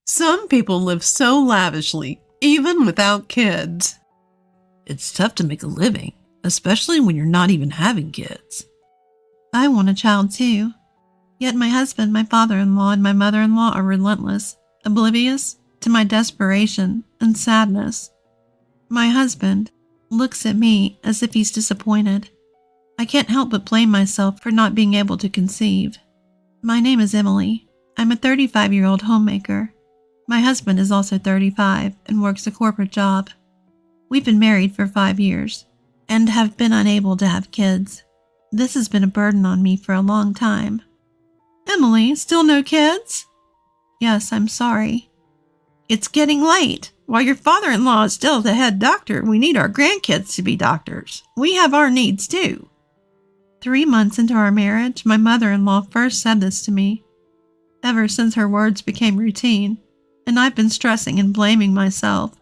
Some people live so lavishly, even without kids. It's tough to make a living, especially when you're not even having kids. I want a child too. Yet my husband, my father-in-law, and my mother-in-law are relentless, oblivious to my desperation and sadness. My husband looks at me as if he's disappointed. I can't help but blame myself for not being able to conceive. My name is Emily. I'm a 35-year-old homemaker. My husband is also 35 and works a corporate job. We've been married for 5 years and have been unable to have kids. This has been a burden on me for a long time. Emily, still no kids? Yes, I'm sorry. It's getting late. While your father-in-law is still the head doctor, we need our grandkids to be doctors. We have our needs too. 3 months into our marriage, my mother-in-law first said this to me. Ever since her words became routine, and I've been stressing and blaming myself.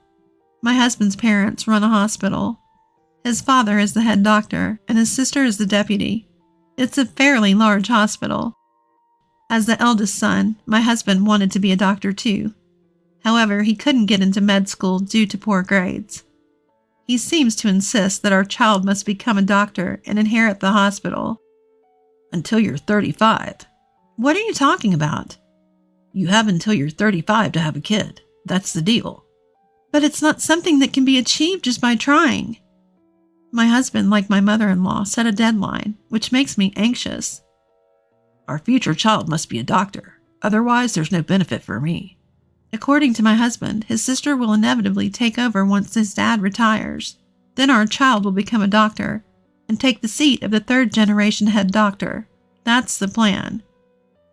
My husband's parents run a hospital. His father is the head doctor, and his sister is the deputy. It's a fairly large hospital. As the eldest son, my husband wanted to be a doctor too. However, he couldn't get into med school due to poor grades. He seems to insist that our child must become a doctor and inherit the hospital. Until you're 35. What are you talking about? You have until you're 35 to have a kid. That's the deal. But it's not something that can be achieved just by trying. My husband, like my mother-in-law, set a deadline, which makes me anxious. Our future child must be a doctor. Otherwise, there's no benefit for me. According to my husband, his sister will inevitably take over once his dad retires. Then our child will become a doctor and take the seat of the third-generation head doctor. That's the plan.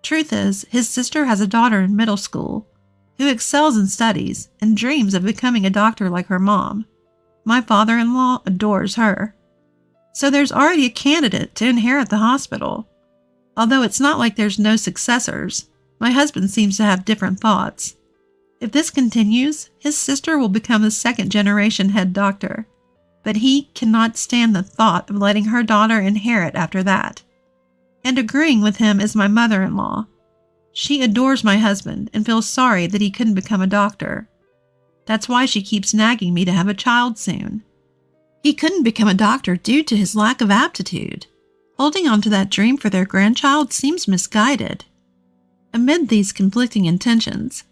Truth is, his sister has a daughter in middle school who excels in studies and dreams of becoming a doctor like her mom. My father-in-law adores her. So there's already a candidate to inherit the hospital. Although it's not like there's no successors, my husband seems to have different thoughts. If this continues, his sister will become the second-generation head doctor, but he cannot stand the thought of letting her daughter inherit after that. And agreeing with him is my mother-in-law. She adores my husband and feels sorry that he couldn't become a doctor. That's why she keeps nagging me to have a child soon. He couldn't become a doctor due to his lack of aptitude. Holding on to that dream for their grandchild seems misguided. Amid these conflicting intentions,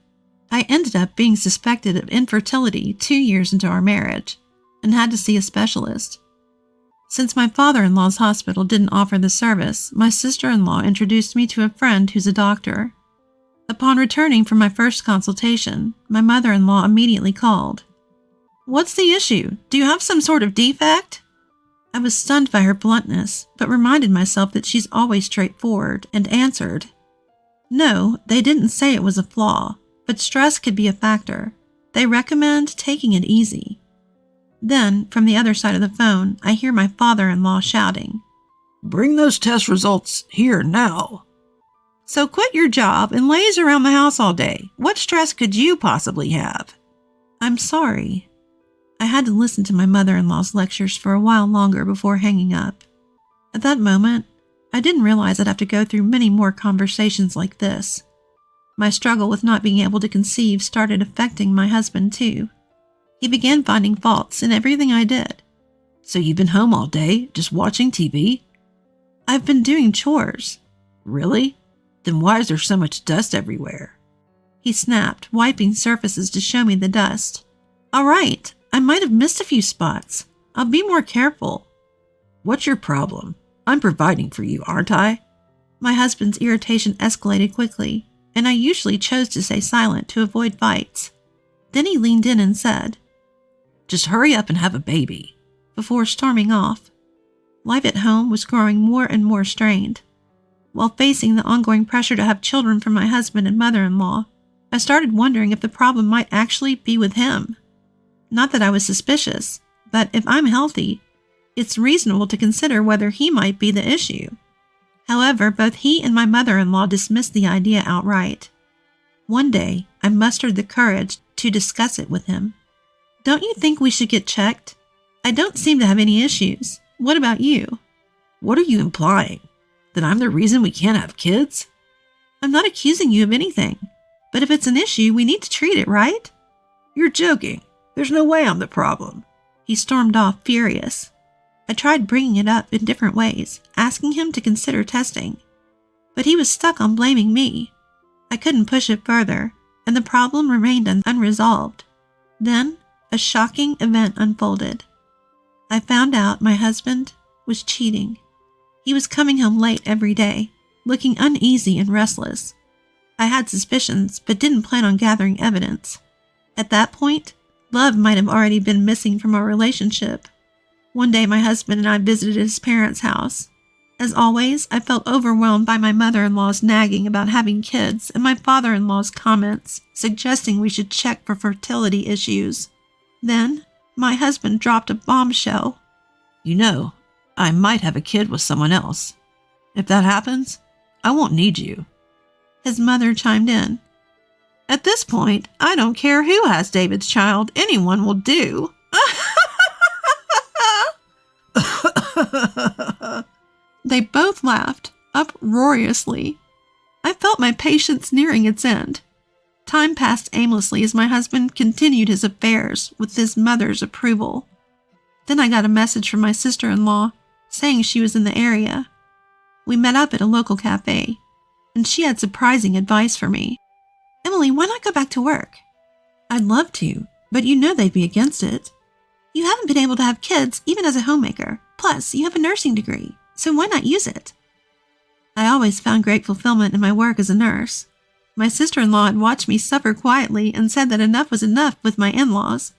I ended up being suspected of infertility 2 years into our marriage and had to see a specialist. Since my father-in-law's hospital didn't offer the service, my sister-in-law introduced me to a friend who's a doctor. Upon returning from my first consultation, my mother-in-law immediately called. What's the issue? Do you have some sort of defect? I was stunned by her bluntness, but reminded myself that she's always straightforward and answered. No, they didn't say it was a flaw, but stress could be a factor. They recommend taking it easy. Then, from the other side of the phone, I hear my father-in-law shouting, Bring those test results here now. So quit your job and laze around the house all day. What stress could you possibly have? I'm sorry. I had to listen to my mother-in-law's lectures for a while longer before hanging up. At that moment, I didn't realize I'd have to go through many more conversations like this. My struggle with not being able to conceive started affecting my husband too. He began finding faults in everything I did. So you've been home all day, just watching TV? I've been doing chores. Really? Then why is there so much dust everywhere? He snapped, wiping surfaces to show me the dust. All right, I might have missed a few spots. I'll be more careful. What's your problem? I'm providing for you, aren't I? My husband's irritation escalated quickly, and I usually chose to stay silent to avoid fights. Then he leaned in and said, Just hurry up and have a baby, before storming off. Life at home was growing more and more strained. While facing the ongoing pressure to have children from my husband and mother-in-law, I started wondering if the problem might actually be with him. Not that I was suspicious, but if I'm healthy, it's reasonable to consider whether he might be the issue. However, both he and my mother-in-law dismissed the idea outright. One day, I mustered the courage to discuss it with him. Don't you think we should get checked? I don't seem to have any issues. What about you? What are you implying? That I'm the reason we can't have kids? I'm not accusing you of anything. But if it's an issue, we need to treat it, right? You're joking. There's no way I'm the problem. He stormed off, furious. I tried bringing it up in different ways, asking him to consider testing. But he was stuck on blaming me. I couldn't push it further, and the problem remained unresolved. Then, a shocking event unfolded. I found out my husband was cheating. He was coming home late every day, looking uneasy and restless. I had suspicions, but didn't plan on gathering evidence. At that point, love might have already been missing from our relationship. One day my husband and I visited his parents' house. As always, I felt overwhelmed by my mother-in-law's nagging about having kids and my father-in-law's comments suggesting we should check for fertility issues. Then, my husband dropped a bombshell. You know, I might have a kid with someone else. If that happens, I won't need you. His mother chimed in. At this point, I don't care who has David's child. Anyone will do. They both laughed, uproariously. I felt my patience nearing its end. Time passed aimlessly as my husband continued his affairs with his mother's approval. Then I got a message from my sister-in-law saying she was in the area. We met up at a local cafe, and she had surprising advice for me. Emily, why not go back to work? I'd love to, but you know they'd be against it. You haven't been able to have kids even as a homemaker. Plus, you have a nursing degree, so why not use it? I always found great fulfillment in my work as a nurse. My sister-in-law had watched me suffer quietly and said that enough was enough with my in-laws.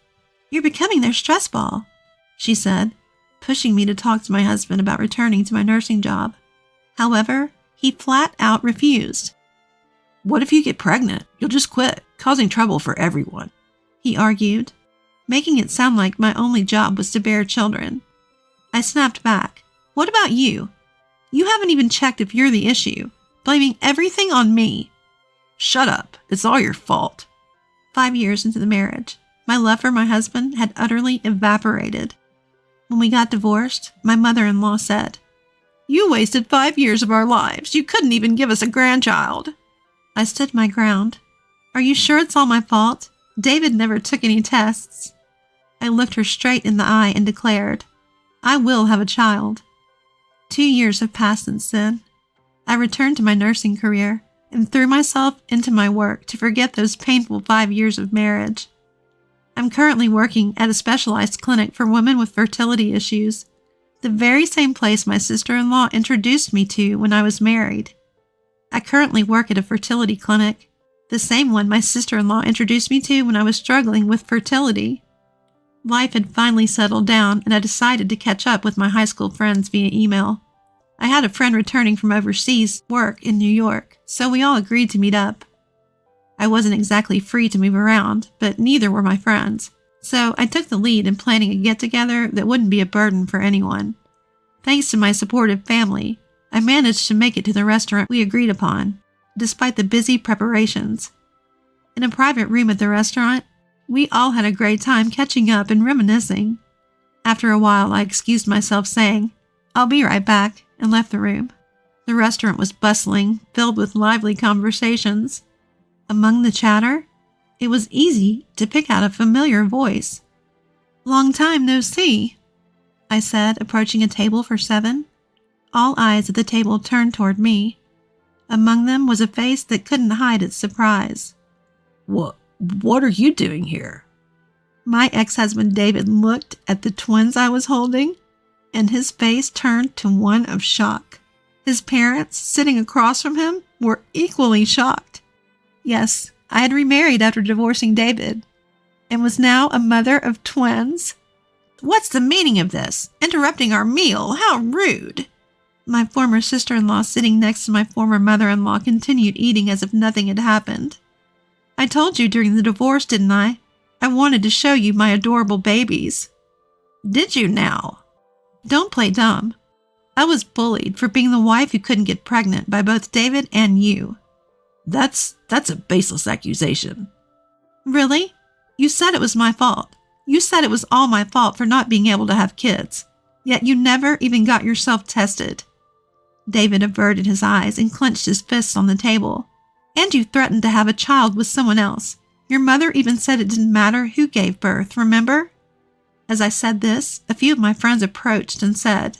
You're becoming their stress ball, she said, pushing me to talk to my husband about returning to my nursing job. However, he flat out refused. What if you get pregnant? You'll just quit, causing trouble for everyone, he argued, making it sound like my only job was to bear children. I snapped back. What about you? You haven't even checked if you're the issue, blaming everything on me. Shut up. It's all your fault. 5 years into the marriage, my love for my husband had utterly evaporated. When we got divorced, my mother-in-law said, You wasted 5 years of our lives. You couldn't even give us a grandchild. I stood my ground. Are you sure it's all my fault? David never took any tests. I looked her straight in the eye and declared, I will have a child. 2 years have passed since then. I returned to my nursing career and threw myself into my work to forget those painful 5 years of marriage. I'm currently working at a specialized clinic for women with fertility issues, the very same place my sister-in-law introduced me to when I was married. I currently work at a fertility clinic, the same one my sister-in-law introduced me to when I was struggling with fertility. Life had finally settled down, and I decided to catch up with my high school friends via email. I had a friend returning from overseas work in New York, so we all agreed to meet up. I wasn't exactly free to move around, but neither were my friends, so I took the lead in planning a get-together that wouldn't be a burden for anyone. Thanks to my supportive family, I managed to make it to the restaurant we agreed upon, despite the busy preparations. In a private room at the restaurant, we all had a great time catching up and reminiscing. After a while, I excused myself saying, I'll be right back, and left the room. The restaurant was bustling, filled with lively conversations. Among the chatter, it was easy to pick out a familiar voice. Long time no see, I said, approaching a table for 7. All eyes at the table turned toward me. Among them was a face that couldn't hide its surprise. What are you doing here? My ex-husband David looked at the twins I was holding, and his face turned to one of shock. His parents, sitting across from him, were equally shocked. Yes, I had remarried after divorcing David, and was now a mother of twins. What's the meaning of this? Interrupting our meal? How rude! My former sister-in-law, sitting next to my former mother-in-law, continued eating as if nothing had happened. I told you during the divorce, didn't I? I wanted to show you my adorable babies. Did you now? Don't play dumb. I was bullied for being the wife who couldn't get pregnant by both David and you. That's a baseless accusation. Really? You said it was my fault. You said it was all my fault for not being able to have kids. Yet you never even got yourself tested. David averted his eyes and clenched his fists on the table. And you threatened to have a child with someone else. Your mother even said it didn't matter who gave birth, remember? As I said this, a few of my friends approached and said,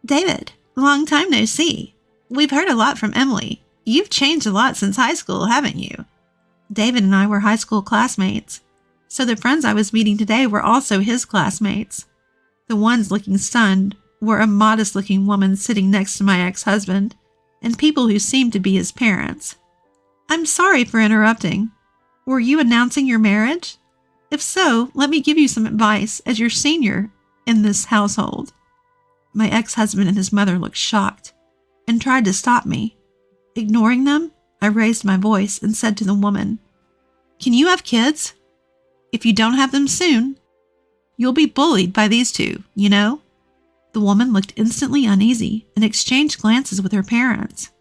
David, long time no see. We've heard a lot from Emily. You've changed a lot since high school, haven't you? David and I were high school classmates, so the friends I was meeting today were also his classmates. The ones looking stunned were a modest-looking woman sitting next to my ex-husband and people who seemed to be his parents. I'm sorry for interrupting. Were you announcing your marriage? If so, let me give you some advice as your senior in this household. My ex-husband and his mother looked shocked and tried to stop me. Ignoring them, I raised my voice and said to the woman, Can you have kids? If you don't have them soon, you'll be bullied by these two, you know? The woman looked instantly uneasy and exchanged glances with her parents.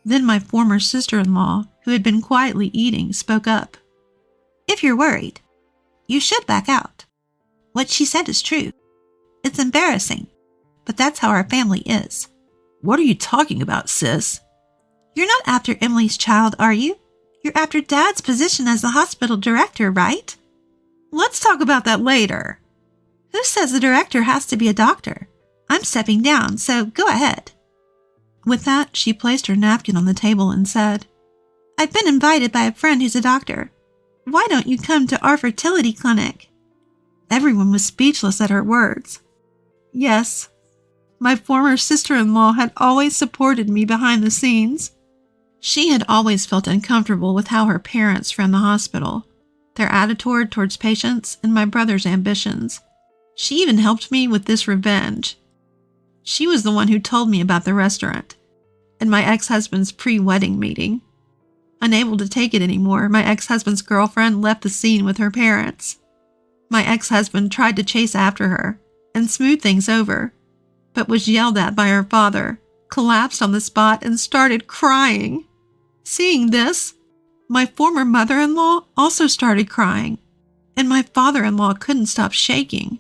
Then my former sister-in-law, who had been quietly eating, spoke up. If you're worried, you should back out. What she said is true. It's embarrassing, but that's how our family is. What are you talking about, sis? You're not after Emily's child, are you? You're after Dad's position as the hospital director, right? Let's talk about that later. Who says the director has to be a doctor? I'm stepping down, so go ahead. With that, she placed her napkin on the table and said, I've been invited by a friend who's a doctor. Why don't you come to our fertility clinic? Everyone was speechless at her words. Yes, my former sister-in-law had always supported me behind the scenes. She had always felt uncomfortable with how her parents ran the hospital, their attitude towards patients, and my brother's ambitions. She even helped me with this revenge. She was the one who told me about the restaurant and my ex-husband's pre-wedding meeting. Unable to take it anymore, my ex-husband's girlfriend left the scene with her parents. My ex-husband tried to chase after her and smooth things over, but was yelled at by her father, collapsed on the spot, and started crying. Seeing this, my former mother-in-law also started crying, and my father-in-law couldn't stop shaking.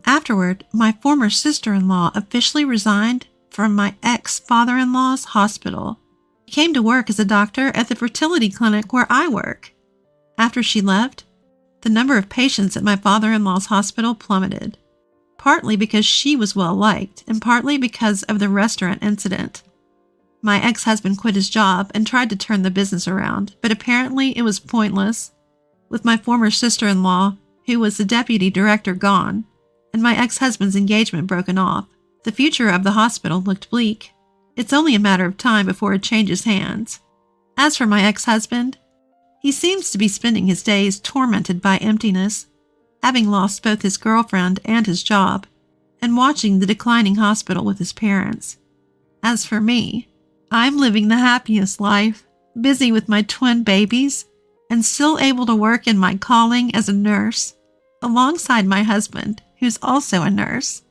Afterward, my former sister-in-law officially resigned from my ex-father-in-law's hospital. She came to work as a doctor at the fertility clinic where I work. After she left, the number of patients at my father-in-law's hospital plummeted, partly because she was well-liked and partly because of the restaurant incident. My ex-husband quit his job and tried to turn the business around, but apparently it was pointless. With my former sister-in-law, who was the deputy director, gone, and my ex-husband's engagement broken off, the future of the hospital looked bleak. It's only a matter of time before it changes hands. As for my ex-husband, he seems to be spending his days tormented by emptiness, having lost both his girlfriend and his job, and watching the declining hospital with his parents. As for me, I'm living the happiest life, busy with my twin babies, and still able to work in my calling as a nurse, alongside my husband, who's also a nurse.